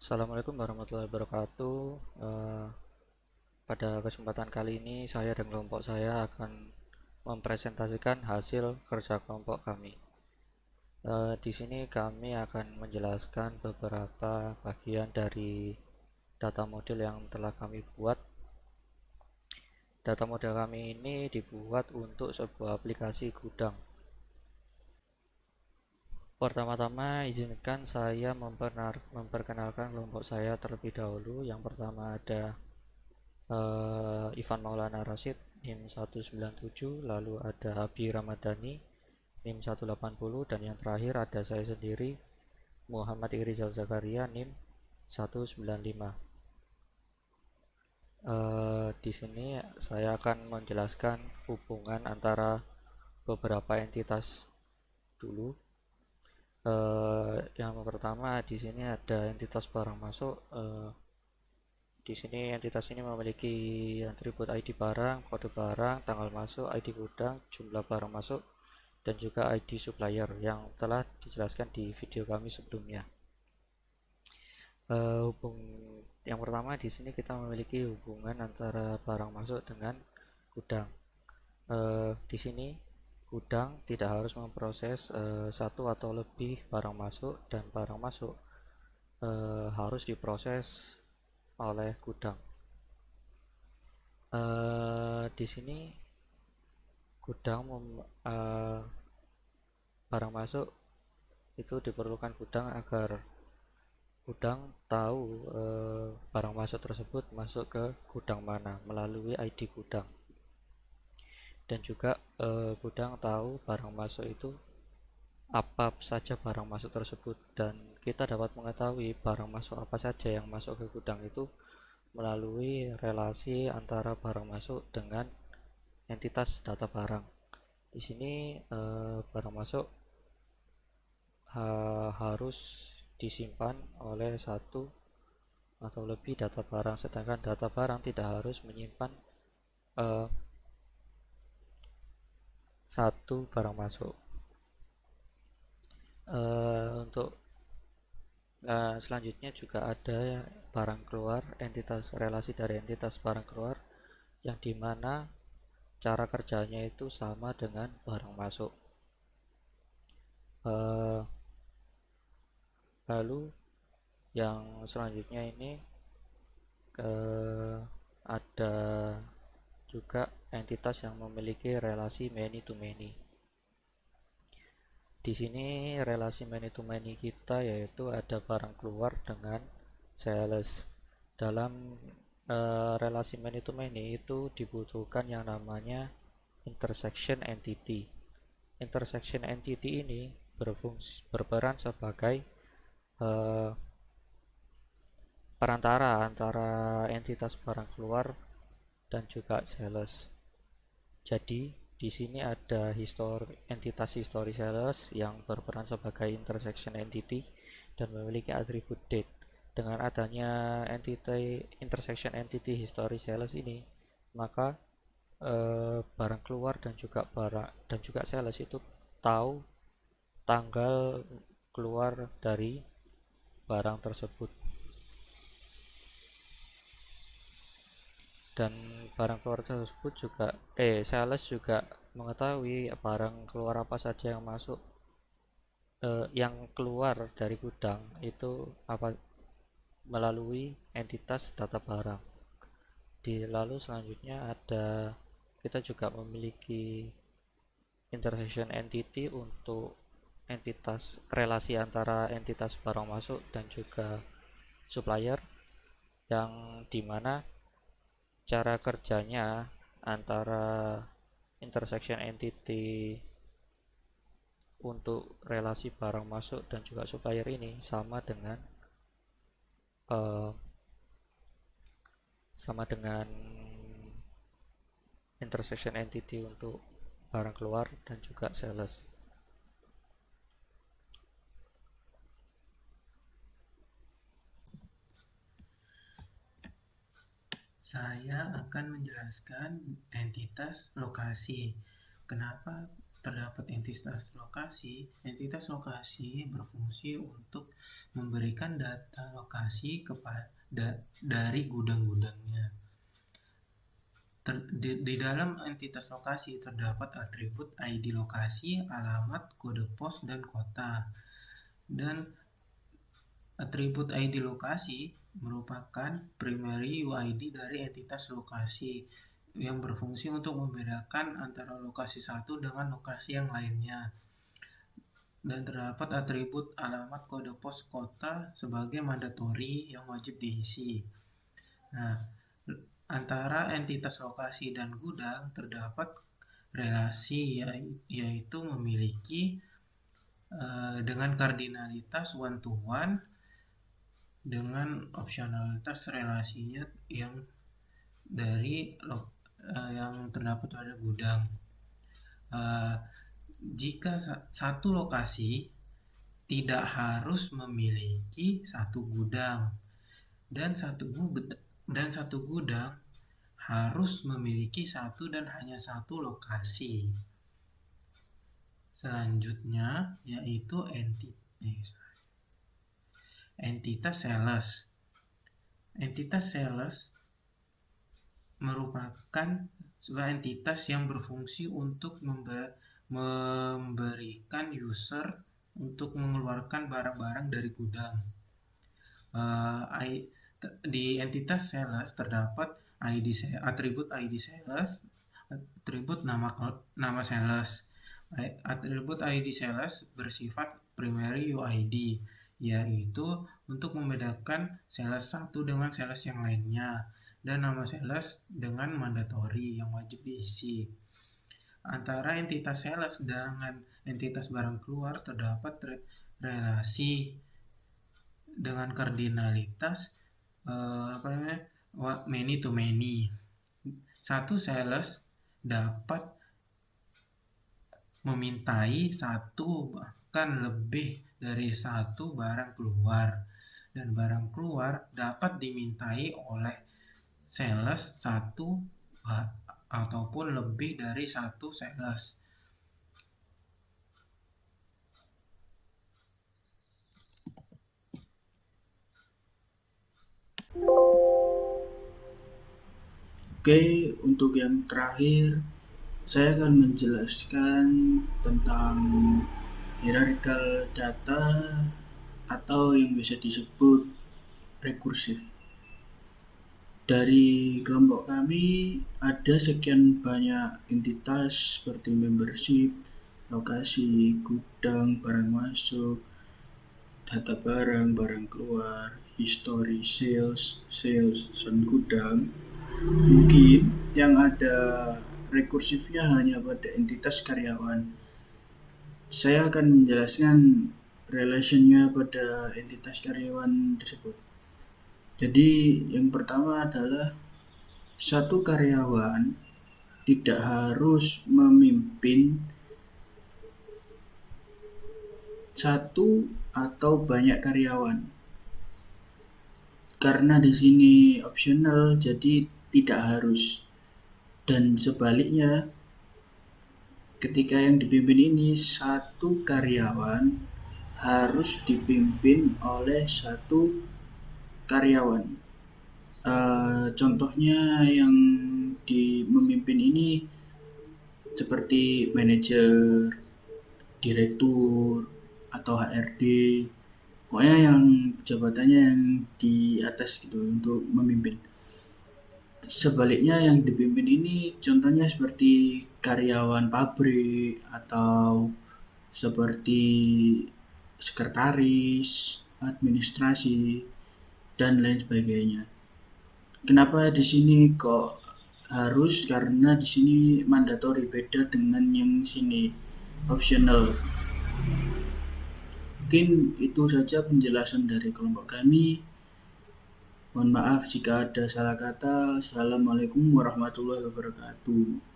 Assalamualaikum warahmatullahi wabarakatuh. Pada kesempatan kali ini saya dan kelompok saya akan mempresentasikan hasil kerja kelompok kami. Di sini kami akan menjelaskan beberapa bagian dari data model yang telah kami buat. Data model kami ini dibuat untuk sebuah aplikasi gudang. Pertama-tama izinkan saya memperkenalkan kelompok saya terlebih dahulu. Yang pertama ada Ivan Maulana Rashid NIM 197, lalu ada Abi Ramadhani NIM 180, dan yang terakhir ada saya sendiri Muhammad Irizal Zakaria NIM 195. Di sini saya akan menjelaskan hubungan antara beberapa entitas dulu. Yang pertama di sini ada entitas barang masuk. Di sini entitas ini memiliki atribut ID barang, kode barang, tanggal masuk, ID gudang, jumlah barang masuk, dan juga ID supplier yang telah dijelaskan di video kami sebelumnya. Yang pertama di sini kita memiliki hubungan antara barang masuk dengan gudang. Di sini gudang tidak harus memproses satu atau lebih barang masuk, dan barang masuk harus diproses oleh gudang. Di sini gudang barang masuk itu diperlukan gudang agar gudang tahu barang masuk tersebut masuk ke gudang mana melalui ID gudang, dan juga gudang tahu barang masuk itu apa saja barang masuk tersebut, dan kita dapat mengetahui barang masuk apa saja yang masuk ke gudang itu melalui relasi antara barang masuk dengan entitas data barang. Di sini barang masuk harus disimpan oleh satu atau lebih data barang, sedangkan data barang tidak harus menyimpan uh, satu barang masuk. Untuk selanjutnya juga ada barang keluar, entitas relasi dari entitas barang keluar, yang dimana cara kerjanya itu sama dengan barang masuk. Lalu yang selanjutnya ini ada juga entitas yang memiliki relasi many to many. Di sini relasi many to many kita yaitu ada barang keluar dengan sales. Dalam relasi many to many itu dibutuhkan yang namanya intersection entity. Intersection entity ini berperan sebagai perantara antara entitas barang keluar dan juga sales. Jadi di sini ada entitas history sales yang berperan sebagai intersection entity dan memiliki atribut date. Dengan adanya intersection entity history sales ini, maka barang keluar dan juga sales itu tahu tanggal keluar dari barang tersebut, dan barang keluar tersebut juga sales juga mengetahui barang keluar apa saja yang masuk yang keluar dari gudang itu apa melalui entitas data barang. Lalu selanjutnya ada kita juga memiliki intersection entity untuk entitas relasi antara entitas barang masuk dan juga supplier, yang dimana cara kerjanya antara intersection entity untuk relasi barang masuk dan juga supplier ini uh, sama dengan intersection entity untuk barang keluar dan juga sales. Saya akan menjelaskan entitas lokasi. Kenapa terdapat entitas lokasi. Entitas lokasi berfungsi untuk memberikan data lokasi dari gudang-gudangnya. Di dalam entitas lokasi terdapat atribut ID lokasi, alamat, kode pos, dan kota. Dan atribut ID lokasi merupakan primary UID dari entitas lokasi yang berfungsi untuk membedakan antara lokasi satu dengan lokasi yang lainnya. Dan terdapat atribut alamat, kode pos, kota sebagai mandatori yang wajib diisi. Nah, antara entitas lokasi dan gudang terdapat relasi, yaitu memiliki dengan kardinalitas one to one dengan opsionalitas relasinya yang dari yang terdapat pada gudang. Jika satu lokasi tidak harus memiliki satu gudang dan satu gudang harus memiliki satu dan hanya satu lokasi. Selanjutnya yaitu entitas sales. Entitas sales merupakan sebuah entitas yang berfungsi untuk memberikan user untuk mengeluarkan barang-barang dari gudang. Di entitas sales terdapat atribut ID sales, atribut nama sales. Atribut ID sales bersifat primary UID, yaitu untuk membedakan sales satu dengan sales yang lainnya, dan nama sales dengan mandatori yang wajib diisi. Antara entitas sales dengan entitas barang keluar terdapat relasi dengan kardinalitas many to many. Satu sales dapat memintai satu bahkan lebih dari satu barang keluar, dan barang keluar dapat dimintai oleh sales satu ataupun lebih dari satu sales. Oke, untuk yang terakhir saya akan menjelaskan tentang hierarchical data atau yang bisa disebut rekursif. Dari kelompok kami ada sekian banyak entitas seperti membership, lokasi, gudang, barang masuk, data barang, barang keluar, history, sales, dan gudang. Mungkin yang ada rekursifnya hanya pada entitas karyawan. Saya akan menjelaskan relationnya pada entitas karyawan tersebut. Jadi yang pertama adalah satu karyawan tidak harus memimpin satu atau banyak karyawan. Karena di sini opsional, jadi tidak harus. Dan sebaliknya, ketika yang dipimpin ini satu karyawan harus dipimpin oleh satu karyawan. Contohnya yang memimpin ini seperti manajer, direktur, atau HRD. Pokoknya yang jabatannya yang di atas gitu untuk memimpin. Sebaliknya yang dipimpin ini contohnya seperti karyawan pabrik atau seperti sekretaris, administrasi, dan lain sebagainya. Kenapa di sini kok harus? Karena di sini mandatori, beda dengan yang sini optional. Mungkin itu saja penjelasan dari kelompok kami. Mohon maaf jika ada salah kata. Assalamualaikum warahmatullahi wabarakatuh.